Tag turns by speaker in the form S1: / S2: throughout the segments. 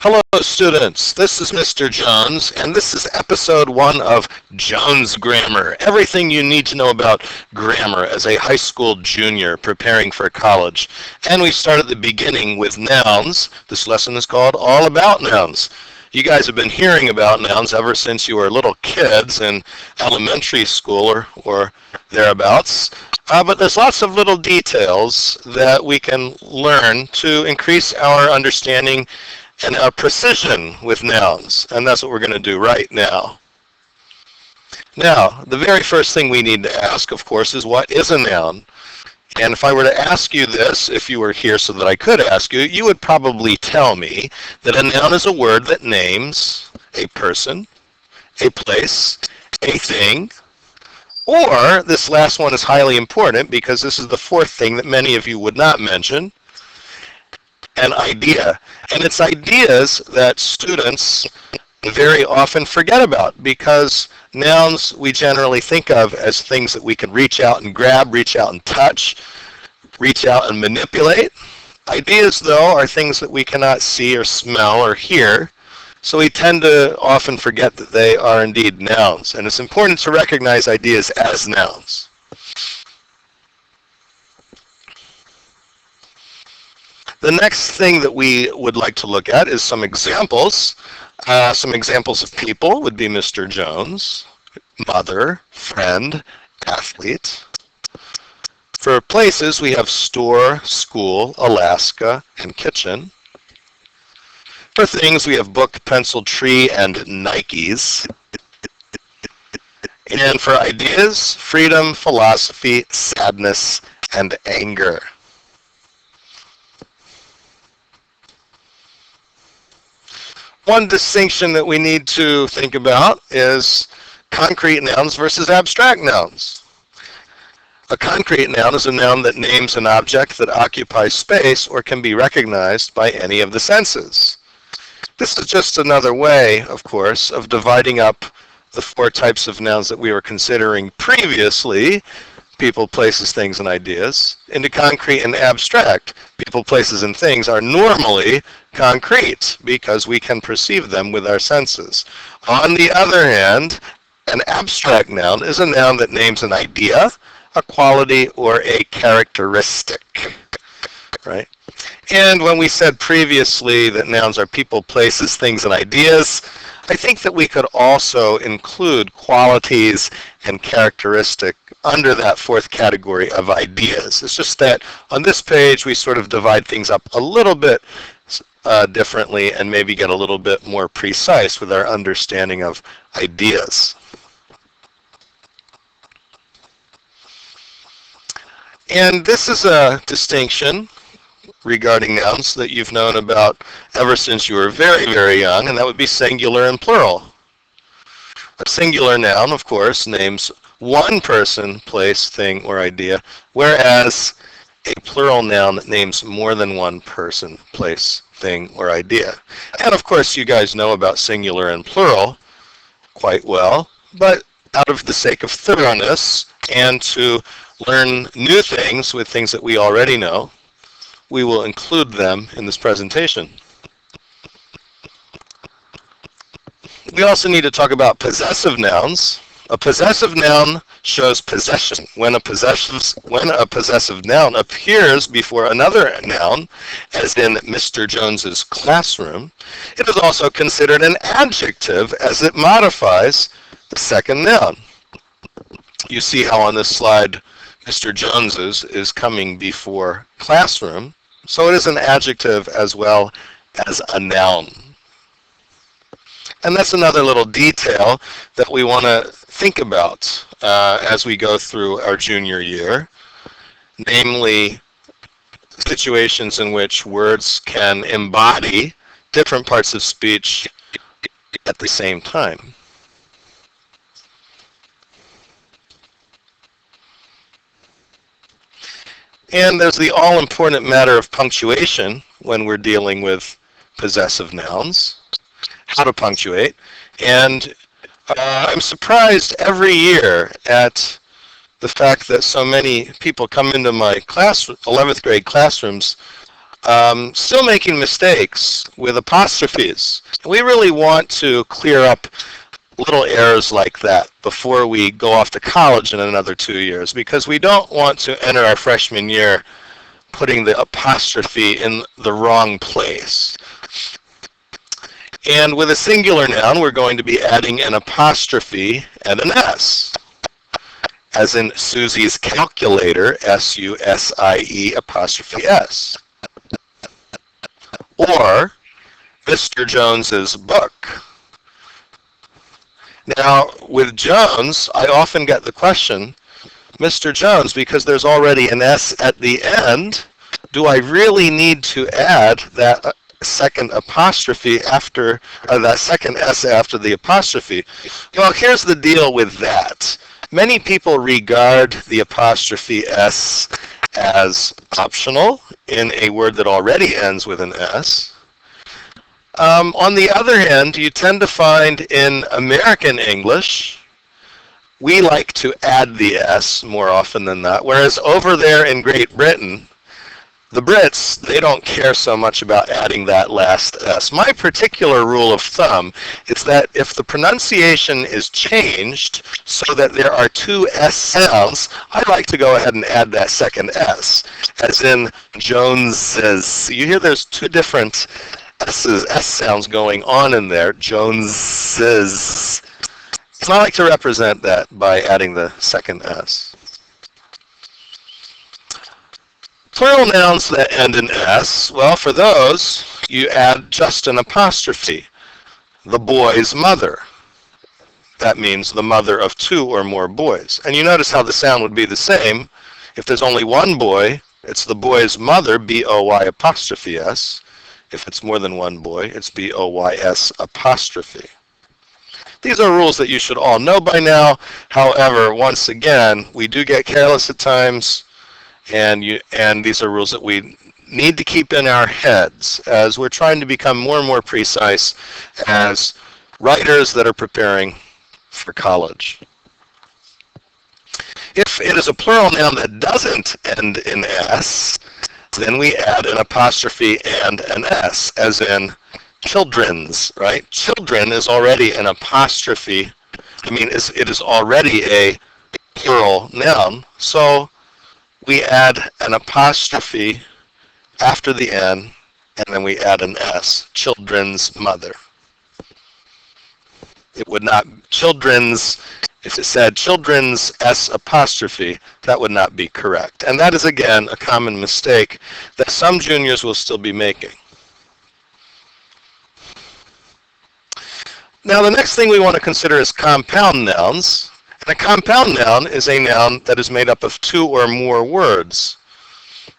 S1: Hello, students. This is Mr. Jones, and this is episode 1 of Jones Grammar. Everything you need to know about grammar as a high school junior preparing for college. And we start at the beginning with nouns. This lesson is called All About Nouns. You guys have been hearing about nouns ever since you were little kids in elementary school or thereabouts. But there's lots of little details that we can learn to increase our understanding and our precision with nouns. And that's what we're going to do right now. Now, the very first thing we need to ask, of course, is what is a noun? And if I were to ask you this, if you were here so that I could ask you, you would probably tell me that a noun is a word that names a person, a place, a thing, or this last one is highly important because this is the fourth thing that many of you would not mention, an idea. And it's ideas that students very often forget about because nouns we generally think of as things that we can reach out and grab, reach out and touch, reach out and manipulate. Ideas, though, are things that we cannot see or smell or hear, so we tend to often forget that they are indeed nouns. And it's important to recognize ideas as nouns. The next thing that we would like to look at is some examples. Some examples of people would be Mr. Jones, mother, friend, athlete. For places, we have store, school, Alaska, and kitchen. For things, we have book, pencil, tree, and Nikes. And for ideas, freedom, philosophy, sadness, and anger. One distinction that we need to think about is concrete nouns versus abstract nouns. A concrete noun is a noun that names an object that occupies space or can be recognized by any of the senses. This is just another way, of course, of dividing up the four types of nouns that we were considering previously, people, places, things, and ideas, into concrete and abstract. People, places, and things are normally concrete because we can perceive them with our senses. On the other hand, an abstract noun is a noun that names an idea, a quality, or a characteristic, right? And when we said previously that nouns are people, places, things, and ideas, I think that we could also include qualities and characteristic under that fourth category of ideas. It's just that on this page we sort of divide things up a little bit differently and maybe get a little bit more precise with our understanding of ideas. And this is a distinction regarding nouns that you've known about ever since you were very, very young, and that would be singular and plural. A singular noun, of course, names one person, place, thing, or idea, whereas a plural noun names more than one person, place, thing, or idea. And of course, you guys know about singular and plural quite well, but out of the sake of thoroughness and to learn new things with things that we already know, we will include them in this presentation. We also need to talk about possessive nouns. A possessive noun shows possession. When a possessive noun appears before another noun, as in Mr. Jones's classroom, it is also considered an adjective as it modifies the second noun. You see how on this slide Mr. Jones's is coming before classroom, so it is an adjective as well as a noun. And that's another little detail that we want to think about as we go through our junior year, namely situations in which words can embody different parts of speech at the same time. And there's the all-important matter of punctuation when we're dealing with possessive nouns, how to punctuate. And I'm surprised every year at the fact that so many people come into my 11th grade classrooms still making mistakes with apostrophes. We really want to clear up little errors like that before we go off to college in another 2 years, because we don't want to enter our freshman year putting the apostrophe in the wrong place. And with a singular noun, we're going to be adding an apostrophe and an S, as in Susie's calculator, S-U-S-I-E apostrophe S. Or Mr. Jones's book. Now, with Jones, I often get the question, Mr. Jones, because there's already an S at the end, do I really need to add that second apostrophe after, that second S after the apostrophe? Well, here's the deal with that. Many people regard the apostrophe S as optional in a word that already ends with an S. On the other hand, you tend to find in American English, we like to add the S more often than not, whereas over there in Great Britain, the Brits, they don't care so much about adding that last S. My particular rule of thumb is that if the pronunciation is changed so that there are two S sounds, I like to go ahead and add that second S, as in Joneses. You hear there's two different S's, S sounds going on in there, Joneses. And I like to represent that by adding the second S. Plural nouns that end in S, well, for those, you add just an apostrophe. The boy's mother. That means the mother of two or more boys. And you notice how the sound would be the same. If there's only one boy, it's the boy's mother, B-O-Y apostrophe S. If it's more than one boy, it's B-O-Y-S apostrophe. These are rules that you should all know by now. However, once again, we do get careless at times, and these are rules that we need to keep in our heads as we're trying to become more and more precise as writers that are preparing for college. If it is a plural noun that doesn't end in S, then we add an apostrophe and an S, as in children's, right? Children is already an apostrophe. It is already a plural noun. So we add an apostrophe after the N, and then we add an S, children's mother. It would not, children's, if it said children's S apostrophe, that would not be correct. And that is, again, a common mistake that some juniors will still be making. Now, the next thing we want to consider is compound nouns. And a compound noun is a noun that is made up of two or more words.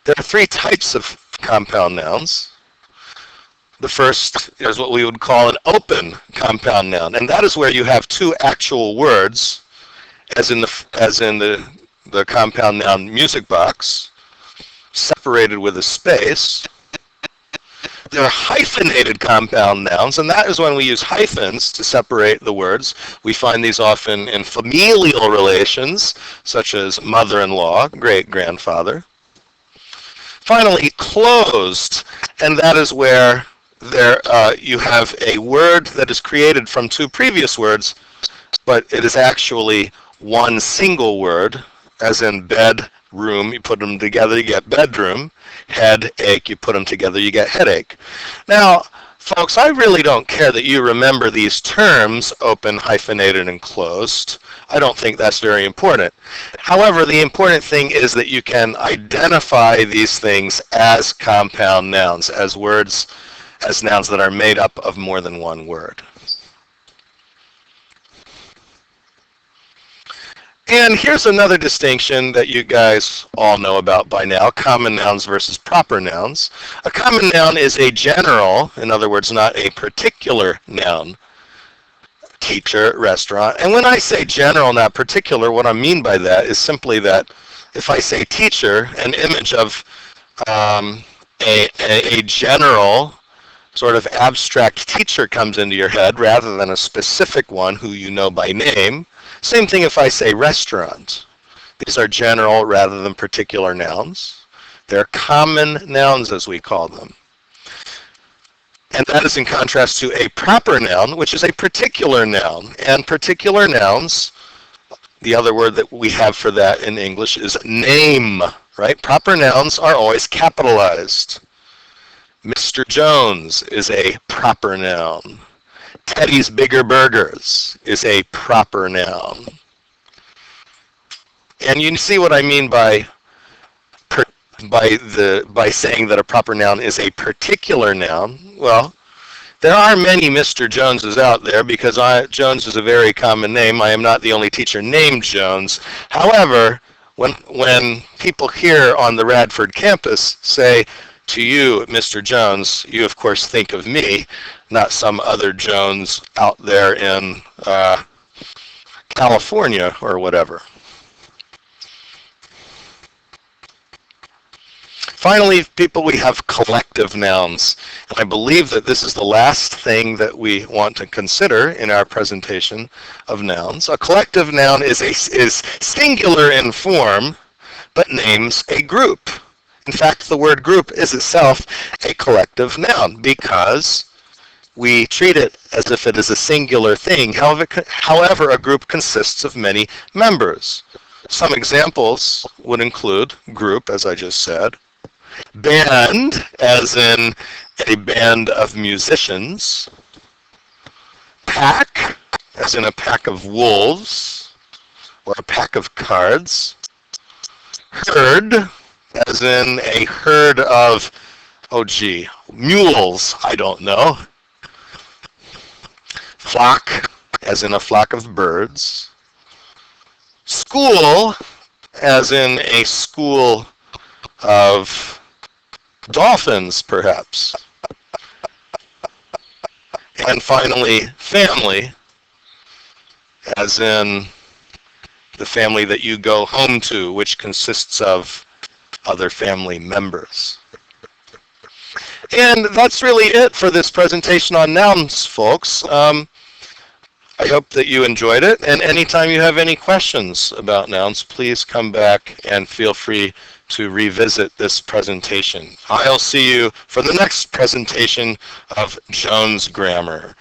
S1: There are three types of compound nouns. The first is what we would call an open compound noun, and that is where you have two actual words, as in the compound noun music box, separated with a space. There are hyphenated compound nouns, and that is when we use hyphens to separate the words. We find these often in familial relations, such as mother-in-law, great-grandfather. Finally, closed, and that is where you have a word that is created from two previous words, but it is actually one single word, as in bed, room, you put them together, you get bedroom. Headache, you put them together, you get headache. Now, folks, I really don't care that you remember these terms, open, hyphenated, and closed. I don't think that's very important. However, the important thing is that you can identify these things as compound nouns, as words, as nouns that are made up of more than one word. And here's another distinction that you guys all know about by now, common nouns versus proper nouns. A common noun is a general, in other words, not a particular noun. Teacher, restaurant. And when I say general, not particular, what I mean by that is simply that if I say teacher, an image of a general, sort of abstract teacher comes into your head rather than a specific one who you know by name. Same thing if I say restaurant. These are general rather than particular nouns. They're common nouns, as we call them. And that is in contrast to a proper noun, which is a particular noun. And particular nouns, the other word that we have for that in English is name, right? Proper nouns are always capitalized. Mr. Jones is a proper noun. Teddy's Bigger Burgers is a proper noun. And you see what I mean by saying that a proper noun is a particular noun. Well, there are many Mr. Joneses out there because Jones is a very common name. I am not the only teacher named Jones. However, when people here on the Radford campus say to you, Mr. Jones, you of course think of me, not some other Jones out there in California or whatever. Finally, people, we have collective nouns. And I believe that this is the last thing that we want to consider in our presentation of nouns. A collective noun is singular in form, but names a group. In fact, the word group is itself a collective noun because we treat it as if it is a singular thing. However, a group consists of many members. Some examples would include group, as I just said, band, as in a band of musicians, pack, as in a pack of wolves or a pack of cards, herd, as in a herd of, mules, I don't know. Flock, as in a flock of birds. School, as in a school of dolphins, perhaps. And finally, family, as in the family that you go home to, which consists of other family members. And that's really it for this presentation on nouns, folks. I hope that you enjoyed it, and anytime you have any questions about nouns, please come back and feel free to revisit this presentation. I'll see you for the next presentation of Jones Grammar.